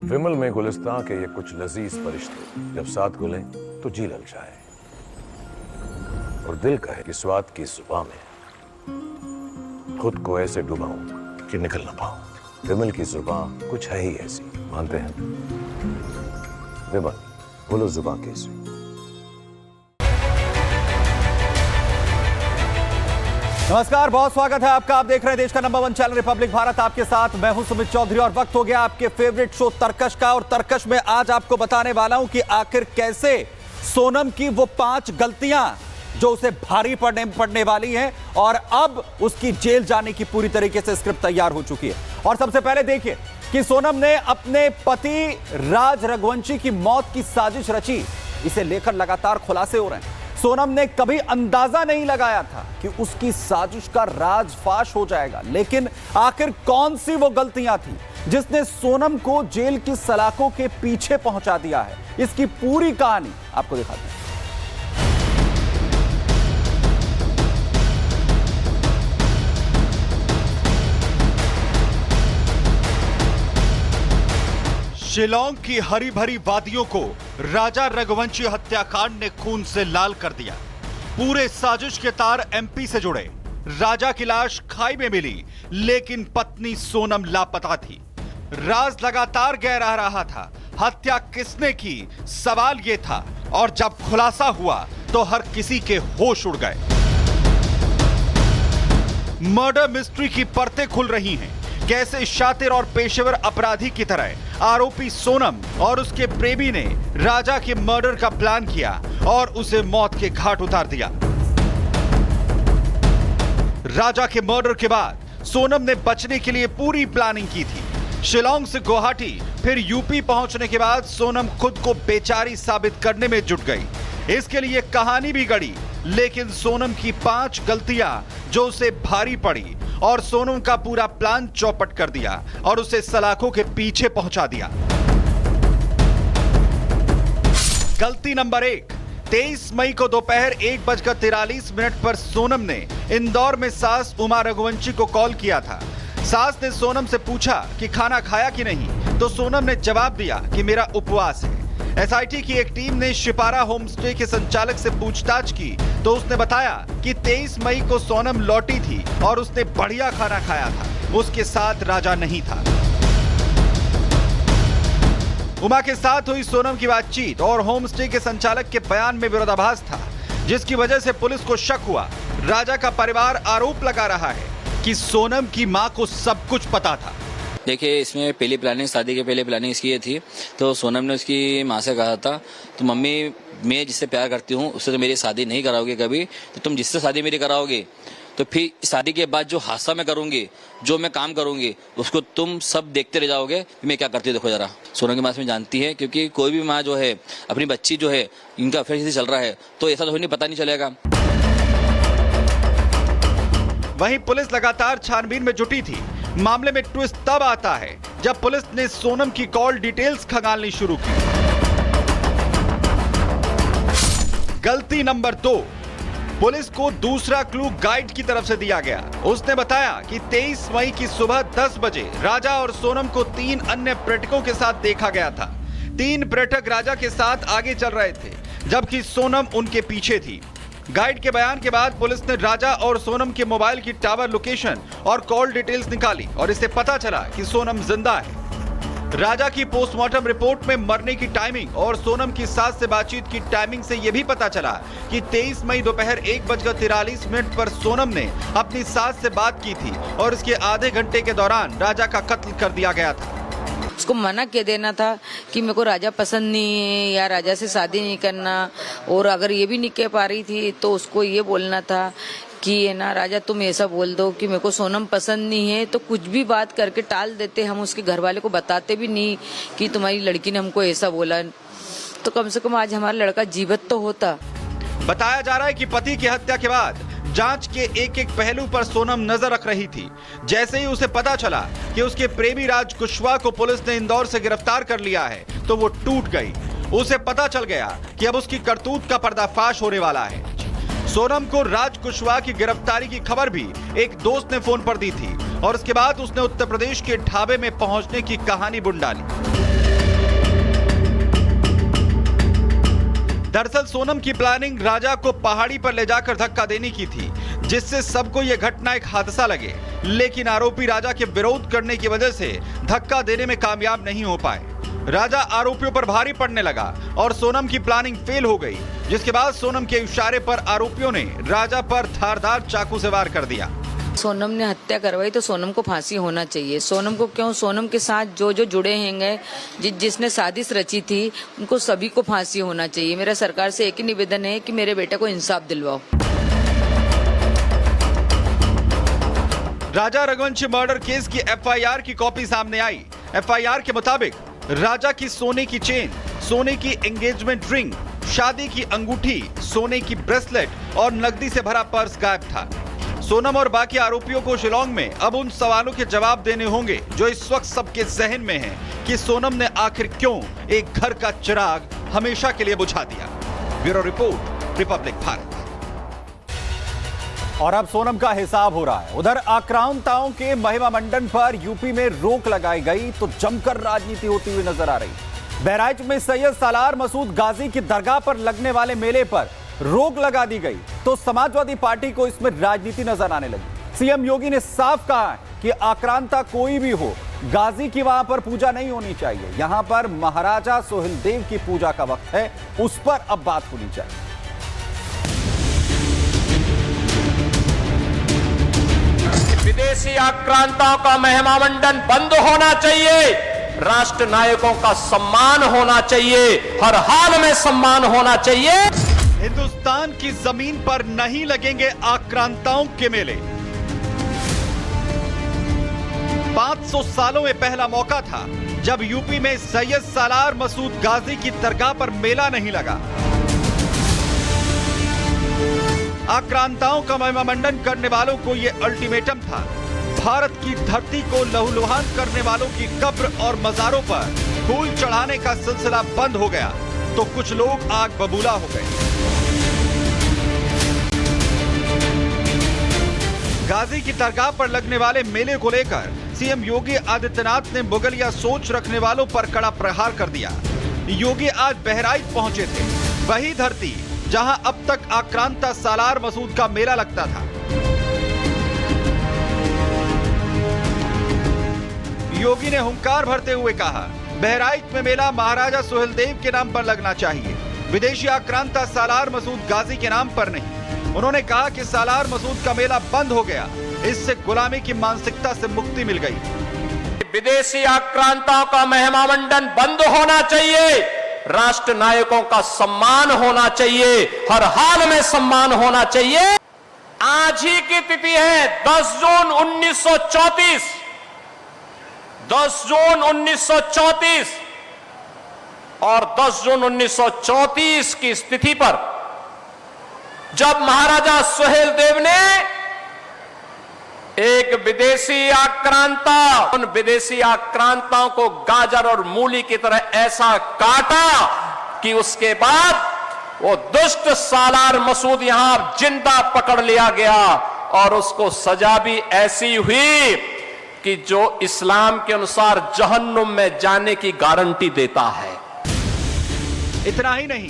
विमल में गुलिस्तां के ये कुछ लजीज फरिश्ते जब साथ घुलें तो जी ललचाए और दिल कहे कि स्वाद की जुबान में खुद को ऐसे डुबाऊं कि निकल ना पाऊं। विमल की जुबान कुछ है ही ऐसी, मानते हैं? विमल, बोलो जुबान कैसी? नमस्कार, बहुत स्वागत है आपका। आप देख रहे हैं देश का नंबर 1 चैनल रिपब्लिक भारत। आपके साथ मैं हूं सुमित चौधरी और वक्त हो गया आपके फेवरेट शो तरकश का। और तरकश में आज आपको बताने वाला हूं कि आखिर कैसे सोनम की वो 5 गलतियां जो उसे भारी पड़ने वाली हैं और अब उसकी जेल जाने की पूरी तरीके से स्क्रिप्ट तैयार हो चुकी है। और सबसे पहले देखिए कि सोनम ने अपने पति राज रघुवंशी की मौत की साजिश रची। इसे लेकर लगातार खुलासे हो रहे हैं। सोनम ने कभी अंदाजा नहीं लगाया था कि उसकी साजिश का राज फाश हो जाएगा, लेकिन आखिर कौन सी वो गलतियां थी जिसने सोनम को जेल की सलाखों के पीछे पहुंचा दिया है? इसकी पूरी कहानी आपको दिखाते हैं। शिलांग की हरी भरी वादियों को राजा रघुवंशी हत्याकांड ने खून से लाल कर दिया। पूरे साजिश के तार एमपी से जुड़े। राजा की लाश खाई में मिली, लेकिन पत्नी सोनम लापता थी। राज लगातार गहरा रहा था। हत्या किसने की, सवाल यह था। और जब खुलासा हुआ तो हर किसी के होश उड़ गए। मर्डर मिस्ट्री की परतें खुल रही हैं। कैसे शातिर और पेशेवर अपराधी की तरह आरोपी सोनम और उसके प्रेमी ने राजा के मर्डर का प्लान किया और उसे मौत के घाट उतार दिया। राजा के मर्डर के बाद सोनम ने बचने के लिए पूरी प्लानिंग की थी। शिलांग से गुवाहाटी फिर यूपी पहुंचने के बाद सोनम खुद को बेचारी साबित करने में जुट गई। इसके लिए कहानी भी गढ़ी, लेकिन सोनम की 5 गलतियां जो उसे भारी पड़ी और सोनम का पूरा प्लान चौपट कर दिया और उसे सलाखों के पीछे पहुंचा दिया। गलती नंबर 1, 23 मई को दोपहर 1:43 पर सोनम ने इंदौर में सास उमा रघुवंशी को कॉल किया था। सास ने सोनम से पूछा कि खाना खाया कि नहीं, तो सोनम ने जवाब दिया कि मेरा उपवास है। एसआईटी की एक टीम ने शिपारा होमस्टे के संचालक से पूछताछ की तो उसने बताया कि 23 मई को सोनम लौटी थी और उसने बढ़िया खाना खाया था। उसके साथ राजा नहीं था। उमा के साथ हुई सोनम की बातचीत और होमस्टे के संचालक के बयान में विरोधाभास था, जिसकी वजह से पुलिस को शक हुआ। राजा का परिवार आरोप लगा रहा है कि सोनम की मां को सब कुछ पता था। देखिए, इसमें पहली प्लानिंग, शादी के पहले प्लानिंग इसकी ये थी। तो सोनम ने उसकी माँ से कहा था, तो मम्मी मैं जिससे प्यार करती हूँ उससे तो मेरी शादी नहीं कराओगे कभी, तो तुम जिससे शादी मेरी कराओगे तो फिर शादी के बाद जो हादसा मैं करूंगी, जो मैं काम करूंगी, उसको तुम सब देखते रह जाओगे मैं क्या करती हूँ। देखो जरा, सोनम की माँ से जानती है, क्योंकि कोई भी माँ जो है अपनी बच्ची जो है इनका अफेयर चल रहा है तो ऐसा तो नहीं, पता नहीं चलेगा। वहीं पुलिस लगातार छानबीन में जुटी थी। मामले में ट्विस्ट तब आता है जब पुलिस ने सोनम की कॉल डिटेल्स खंगालनी शुरू की। गलती नंबर 2, पुलिस को दूसरा क्लू गाइड की तरफ से दिया गया। उसने बताया कि 23 मई की सुबह 10 बजे राजा और सोनम को 3 अन्य पर्यटकों के साथ देखा गया था। 3 पर्यटक राजा के साथ आगे चल रहे थे, जबकि सोनम उनके पीछे थी। गाइड के बयान के बाद पुलिस ने राजा और सोनम के मोबाइल की टावर लोकेशन और कॉल डिटेल्स निकाली और इससे पता चला कि सोनम जिंदा है। राजा की पोस्टमार्टम रिपोर्ट में मरने की टाइमिंग और सोनम की सास से बातचीत की टाइमिंग से यह भी पता चला कि 23 मई दोपहर 1:43 पर सोनम ने अपनी सास से बात की थी और इसके आधे घंटे के दौरान राजा का कत्ल कर दिया गया था। उसको मना कह देना था कि मेरे को राजा पसंद नहीं है या राजा से शादी नहीं करना। और अगर ये भी नहीं कह पा रही थी तो उसको ये बोलना था कि है ना राजा, तुम ऐसा बोल दो कि मेरे को सोनम पसंद नहीं है, तो कुछ भी बात करके टाल देते। हम उसके घर वाले को बताते भी नहीं कि तुम्हारी लड़की ने हमको ऐसा बोला, तो कम से कम आज हमारा लड़का जीवित तो होता। बताया जा रहा है कि पति की हत्या के बाद जांच के एक एक पहलू पर सोनम नजर रख रही थी। जैसे ही उसे पता चला कि उसके प्रेमी राज कुशवाहा को पुलिस ने इंदौर से गिरफ्तार कर लिया है तो वो टूट गई। उसे पता चल गया कि अब उसकी करतूत का पर्दाफाश होने वाला है। सोनम को राज कुशवाहा की गिरफ्तारी की खबर भी एक दोस्त ने फोन पर दी थी और उसके बाद उसने उत्तर प्रदेश के ढाबे में पहुंचने की कहानी बुन डाली। दरअसल सोनम की प्लानिंग राजा को पहाड़ी पर ले जाकर धक्का देने की थी, जिससे सबको यह घटना एक हादसा लगे। लेकिन आरोपी राजा के विरोध करने की वजह से धक्का देने में कामयाब नहीं हो पाए। राजा आरोपियों पर भारी पड़ने लगा और सोनम की प्लानिंग फेल हो गई, जिसके बाद सोनम के इशारे पर आरोपियों ने राजा पर धारदार चाकू से वार कर दिया। सोनम ने हत्या करवाई तो सोनम को फांसी होना चाहिए। सोनम को क्यों, सोनम के साथ जो जो जुड़े हैं, जिसने साजिश रची थी, उनको सभी को फांसी होना चाहिए। मेरा सरकार से एक ही निवेदन है कि मेरे बेटे को इंसाफ दिलवाओ। राजा रघुवंशी मर्डर केस की एफआईआर की कॉपी सामने आई। एफआईआर के मुताबिक राजा की सोने की चेन, सोने की एंगेजमेंट रिंग, शादी की अंगूठी, सोने की ब्रेसलेट और नकदी से भरा पर्स गायब था। सोनम और बाकी आरोपियों को शिलांग में अब उन सवालों के जवाब देने होंगे जो इस वक्त सबके जहन में हैं कि सोनम ने आखिर क्यों एक घर का चिराग हमेशा के लिए बुझा दिया। Bureau report, Republic Bharat. और अब सोनम का हिसाब हो रहा है। उधर आक्रांताओं के महिमा मंडन पर यूपी में रोक लगाई गई तो जमकर राजनीति होती हुई नजर आ रही। बहराइच में सैयद सालार मसूद गाजी की दरगाह पर लगने वाले मेले पर रोक लगा दी गई तो समाजवादी पार्टी को इसमें राजनीति नजर आने लगी। सीएम योगी ने साफ कहा है कि आक्रांता कोई भी हो, गाजी की वहां पर पूजा नहीं होनी चाहिए। यहां पर महाराजा सोहेलदेव की पूजा का वक्त है, उस पर अब बात होनी चाहिए। विदेशी आक्रांताओं का महिमा मंडन बंद होना चाहिए। राष्ट्र नायकों का सम्मान होना चाहिए, हर हाल में सम्मान होना चाहिए। हिंदुस्तान की जमीन पर नहीं लगेंगे आक्रांताओं के मेले। 500 सालों में पहला मौका था जब यूपी में सैयद सालार मसूद गाजी की दरगाह पर मेला नहीं लगा। आक्रांताओं का महिमा मंडन करने वालों को यह अल्टीमेटम था। भारत की धरती को लहूलुहान करने वालों की कब्र और मजारों पर फूल चढ़ाने का सिलसिला बंद हो गया तो कुछ लोग आग बबूला हो गए। गाजी की दरगाह पर लगने वाले मेले को लेकर सीएम योगी आदित्यनाथ ने मुगलिया सोच रखने वालों पर कड़ा प्रहार कर दिया। योगी आज बहराइच पहुंचे थे, वही धरती जहां अब तक आक्रांता सालार मसूद का मेला लगता था। योगी ने हुंकार भरते हुए कहा, बहराइच में मेला महाराजा सोहेलदेव के नाम पर लगना चाहिए, विदेशी आक्रांता सालार मसूद गाजी के नाम पर नहीं। उन्होंने कहा कि सालार मसूद का मेला बंद हो गया, इससे गुलामी की मानसिकता से मुक्ति मिल गई। विदेशी आक्रांताओं का महिमा मंडन बंद होना चाहिए। राष्ट्र नायकों का सम्मान होना चाहिए, हर हाल में सम्मान होना चाहिए। आज ही की तिथि है 10 जून 1934। 10 जून 1934 और 10 जून 1934 की तिथि पर जब महाराजा सोहेलदेव ने एक विदेशी आक्रांता, उन विदेशी आक्रांताओं को गाजर और मूली की तरह ऐसा काटा कि उसके बाद वो दुष्ट सालार मसूद यहां जिंदा पकड़ लिया गया और उसको सजा भी ऐसी हुई कि जो इस्लाम के अनुसार जहन्नुम में जाने की गारंटी देता है। इतना ही नहीं,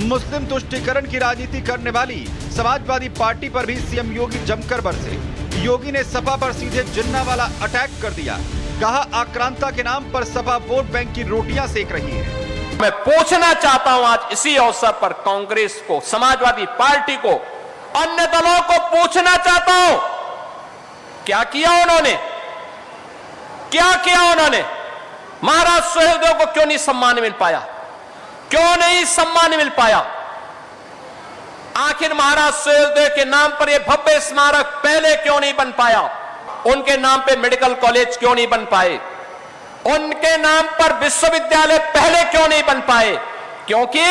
मुस्लिम तुष्टीकरण की राजनीति करने वाली समाजवादी पार्टी पर भी सीएम योगी जमकर बरसे। योगी ने सपा पर सीधे जिन्ना वाला अटैक कर दिया। कहा, आक्रांता के नाम पर सपा वोट बैंक की रोटियां सेक रही है। मैं पूछना चाहता हूं आज इसी अवसर पर कांग्रेस को, समाजवादी पार्टी को, अन्य दलों को पूछना चाहता हूं, क्या किया उन्होंने? क्या किया उन्होंने? महाराज सोहेलदेव को क्यों नहीं सम्मान मिल पाया? क्यों नहीं सम्मान मिल पाया? आखिर महाराज सोहेलदेव के नाम पर यह भव्य स्मारक पहले क्यों नहीं बन पाया? उनके नाम पे मेडिकल कॉलेज क्यों नहीं बन पाए? उनके नाम पर विश्वविद्यालय पहले क्यों नहीं बन पाए? क्योंकि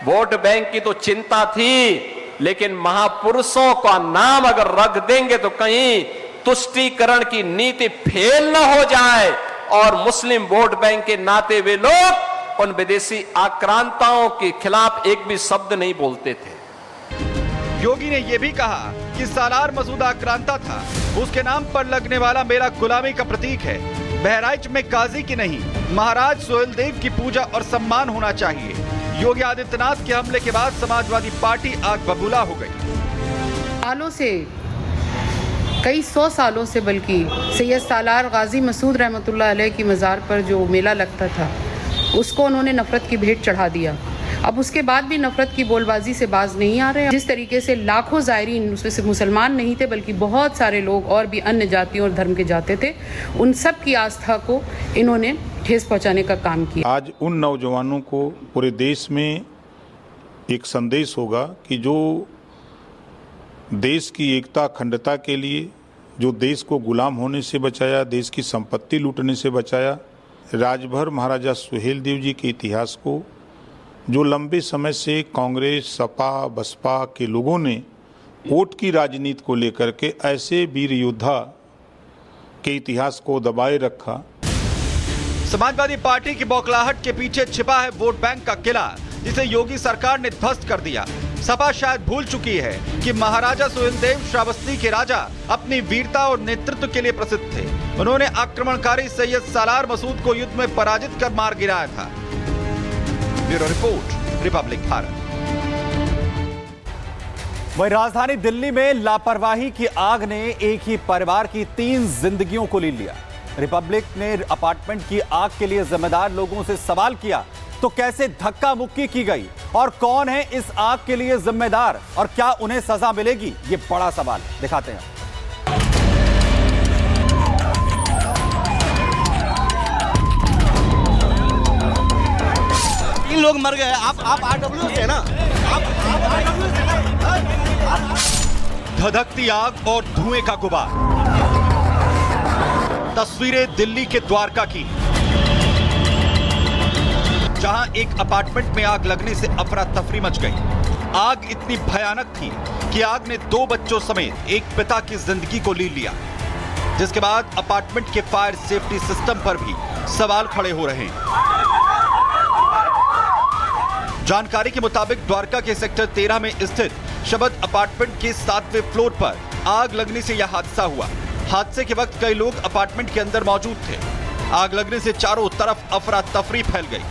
वोट बैंक की तो चिंता थी, लेकिन महापुरुषों का नाम अगर रख देंगे तो कहीं तुष्टीकरण की नीति फेल न हो जाए और मुस्लिम वोट बैंक के नाते वे लोग उन विदेशी आक्रांताओं के खिलाफ एक भी शब्द नहीं बोलते थे। योगी ने यह भी कहा कि सालार मसूद आक्रांता था, उसके नाम पर लगने वाला मेला गुलामी का प्रतीक है। बहराइच में काजी की नहीं, महाराज सोहेलदेव की पूजा और सम्मान होना चाहिए। योगी आदित्यनाथ के हमले के बाद समाजवादी पार्टी आग बबूला हो गई। सालों से, कई 100 सालों से बल्कि सैयद सालार गाजी मसूद रहमतुल्लाह अलैह की मज़ार पर जो मेला लगता था उसको उन्होंने नफरत की भेंट चढ़ा दिया। अब उसके बाद भी नफरत की बोलबाजी से बाज नहीं आ रहे। जिस तरीके से लाखों ज़ायरीन, उसमें से मुसलमान नहीं थे बल्कि बहुत सारे लोग और भी अन्य जातियों और धर्म के जाते थे, उन सब की आस्था को इन्होंने ठेस पहुंचाने का काम किया। आज उन नौजवानों को पूरे देश में एक संदेश होगा कि जो देश की एकता अखंडता के लिए, जो देश को गुलाम होने से बचाया, देश की संपत्ति लूटने से बचाया, राजभर महाराजा सुहेलदेव जी के इतिहास को जो लंबे समय से कांग्रेस, सपा, बसपा के लोगों ने वोट की राजनीति को लेकर के ऐसे वीर योद्धा के इतिहास को दबाए रखा। समाजवादी पार्टी की बौखलाहट के पीछे छिपा है वोट बैंक का किला, जिसे योगी सरकार ने ध्वस्त कर दिया। सपा शायद भूल चुकी है कि महाराजा सुहेलदेव श्रावस्ती के राजा अपनी वीरता और नेतृत्व के लिए प्रसिद्ध थे। उन्होंने आक्रमणकारी सैयद सालार मसूद को युद्ध में पराजित कर मार गिराया था। Bureau report, Republic Bharat. वहीं राजधानी दिल्ली में लापरवाही की आग ने एक ही परिवार की 3 जिंदगियों को ले लिया। रिपब्लिक ने अपार्टमेंट की आग के लिए जिम्मेदार लोगों से सवाल किया तो कैसे धक्का मुक्की की गई और कौन है इस आग के लिए जिम्मेदार और क्या उन्हें सजा मिलेगी, ये बड़ा सवाल। दिखाते हैं। तीन लोग मर गए। आप आरडब्ल्यू से ना, आप आरडब्ल्यू से ना। धधकती आग और धुएं का गुबार। तस्वीरें दिल्ली के द्वारका की, जहां एक अपार्टमेंट में आग लगने से अफरा तफरी मच गई। आग इतनी भयानक थी कि आग ने 2 बच्चों समेत एक पिता की जिंदगी को ले लिया, जिसके बाद अपार्टमेंट के फायर सेफ्टी सिस्टम पर भी सवाल खड़े हो रहे हैं। जानकारी के मुताबिक द्वारका के सेक्टर 13 में स्थित शबद अपार्टमेंट के 7वें फ्लोर पर आग लगने से यह हादसा हुआ। हादसे के वक्त कई लोग अपार्टमेंट के अंदर मौजूद थे। आग लगने से चारों तरफ अफरा तफरी फैल गई।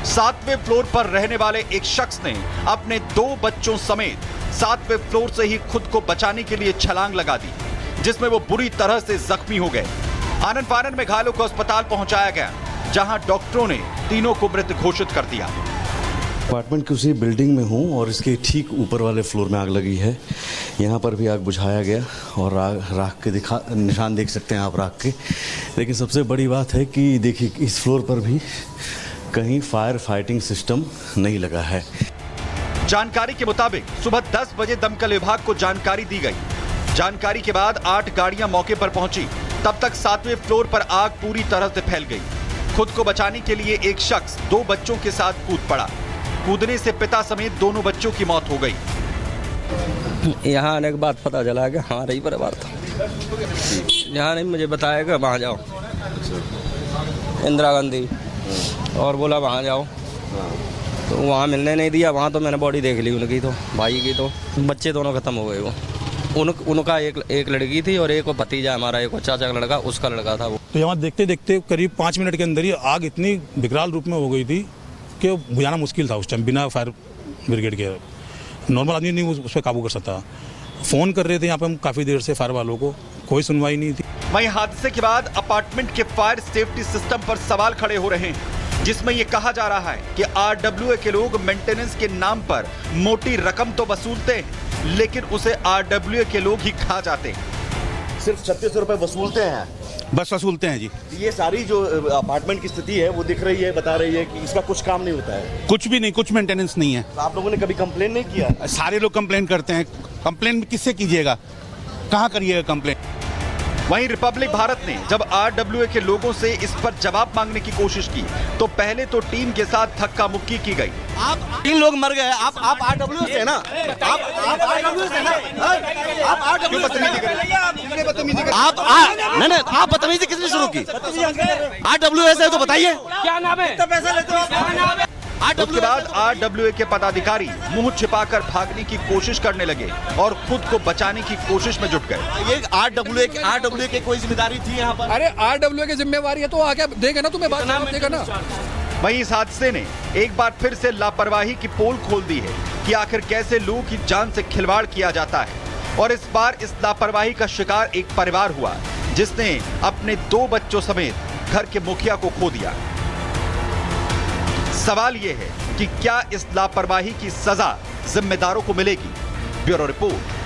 7वें फ्लोर पर रहने वाले एक शख्स ने अपने 2 बच्चों समेत 7वें फ्लोर से ही खुद को बचाने के लिए छलांग लगा दी, जिसमें वो बुरी तरह से जख्मी हो गए। आनन फानन में घायलों को अस्पताल पहुंचाया गया, जहां डॉक्टरों ने तीनों को मृत घोषित कर दिया। अपार्टमेंट की उसी बिल्डिंग में हूँ और इसके ठीक ऊपर वाले फ्लोर में आग लगी है। यहाँ पर भी आग बुझाया गया और राख के निशान देख सकते हैं आप, राख के। लेकिन सबसे बड़ी बात है कि देखिए इस फ्लोर पर भी कहीं फायर फाइटिंग सिस्टम नहीं लगा है। जानकारी के मुताबिक सुबह 10 बजे दमकल विभाग को जानकारी दी गई। जानकारी के बाद 8 गाड़ियां मौके पर पहुंची। तब तक 7वें फ्लोर पर आग पूरी तरह से फैल गई। खुद को बचाने के लिए एक शख्स 2 बच्चों के साथ कूद पड़ा। कूदने से पिता समेत दोनों बच्चों की मौत हो गई। यहाँ आने के बाद पता चला कि हाँ रही परिवार था। यहाँ नहीं मुझे बताया कि वहाँ जाओ, इंदिरा गांधी, और बोला वहाँ जाओ, तो वहाँ मिलने नहीं दिया। वहाँ तो मैंने बॉडी देख ली उनकी, तो भाई की, तो बच्चे दोनों खत्म हो गए। वो उनका एक लड़की थी और एक वो भतीजा हमारा, एक वो चाचा का लड़का, उसका लड़का था वो। तो यहाँ देखते देखते करीब 5 मिनट के अंदर ही आग इतनी विकराल रूप में हो गई थी कि बुझाना मुश्किल था उस टाइम। बिना फायर ब्रिगेड के नॉर्मल आदमी नहीं उस पर काबू कर सकता। फ़ोन कर रहे थे यहाँ पे हम काफ़ी देर से फायर वालों को, कोई सुनवाई नहीं थी। वहीं हादसे के बाद अपार्टमेंट के फायर सेफ्टी सिस्टम पर सवाल खड़े हो रहे हैं, जिसमें यह कहा जा रहा है कि आरडब्ल्यूए के लोग मेंटेनेंस के नाम पर मोटी रकम तो वसूलते हैं, लेकिन उसे आरडब्ल्यूए के लोग ही खा जाते हैं। सिर्फ 3600 रुपए वसूलते हैं, बस वसूलते हैं जी। ये सारी जो अपार्टमेंट की स्थिति है वो दिख रही है, बता रही है कि इसका कुछ काम नहीं होता है। कुछ भी नहीं, कुछ मेंटेनेंस नहीं है। तो आप लोगों ने कभी कंप्लेन नहीं किया? सारे लोग कंप्लेन करते हैं। कंप्लेन किससे कीजिएगा, कहाँ करिएगा कंप्लेन? वहीं रिपब्लिक भारत ने जब आरडब्ल्यूए के लोगों से इस पर जवाब मांगने की कोशिश की तो पहले तो टीम के साथ धक्का मुक्की की गई। आप 3 लोग मर गए। आप आरडब्ल्यू से ना, आप आरडब्ल्यू से ना, आप आरडब्ल्यू बदतमीजी कर रहे हैं। आप बदतमीजी किसने शुरू की? आरडब्ल्यू है तो बताइए क्या नाम है? पैसा लेते हो? उसके बाद आरडब्ल्यूए के पदाधिकारी मुंह छिपाकर भागने की कोशिश करने लगे और खुद को बचाने की कोशिश में जुट गए। ये आरडब्ल्यूए की कोई जिम्मेदारी थी यहाँ पर? अरे आरडब्ल्यूए की जिम्मेवारी है तो आगे देगा ना, तुम्हें बात देगा ना। वहीं इस हादसे ने एक बार फिर से लापरवाही की पोल खोल दी है कि आखिर कैसे लोगों की जान से खिलवाड़ किया जाता है। और इस बार इस लापरवाही का शिकार एक परिवार हुआ जिसने अपने 2 बच्चों समेत घर के मुखिया को खो दिया। सवाल यह है कि क्या इस लापरवाही की सजा जिम्मेदारों को मिलेगी? Bureau report.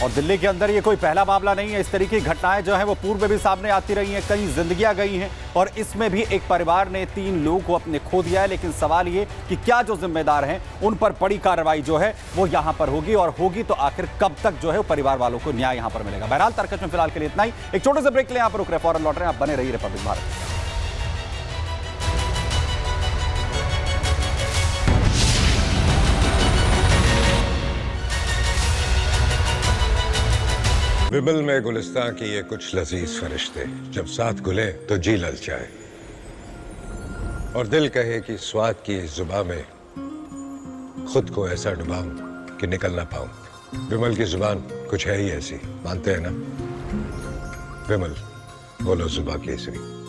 और दिल्ली के अंदर ये कोई पहला मामला नहीं है। इस तरीके की घटनाएं जो हैं वो पूर्व में भी सामने आती रही हैं, कई जिंदगियां गई हैं और इसमें भी एक परिवार ने 3 लोगों को अपने खो दिया है। लेकिन सवाल ये कि क्या जो जिम्मेदार हैं उन पर बड़ी कार्रवाई जो है वो यहां पर होगी, और होगी तो आखिर कब तक जो है वो परिवार वालों को न्याय यहां पर मिलेगा। बहरहाल तर्कश में फिलहाल के लिए इतना ही। एक छोटे से ब्रेक के लिए यहां पर रुक रहे, फौरन लौट रहे हैं। आप बने रहिए रिपब्लिक भारत के साथ। विमल में गुलिस्तां की ये कुछ लजीज फरिश्ते जब साथ घुले तो जी ललचाए और दिल कहे कि स्वाद की इस जुबान में खुद को ऐसा डुबाऊं कि निकल ना पाऊं। विमल की जुबान कुछ है ही ऐसी, मानते हैं ना? विमल बोलो जुबा केसरी।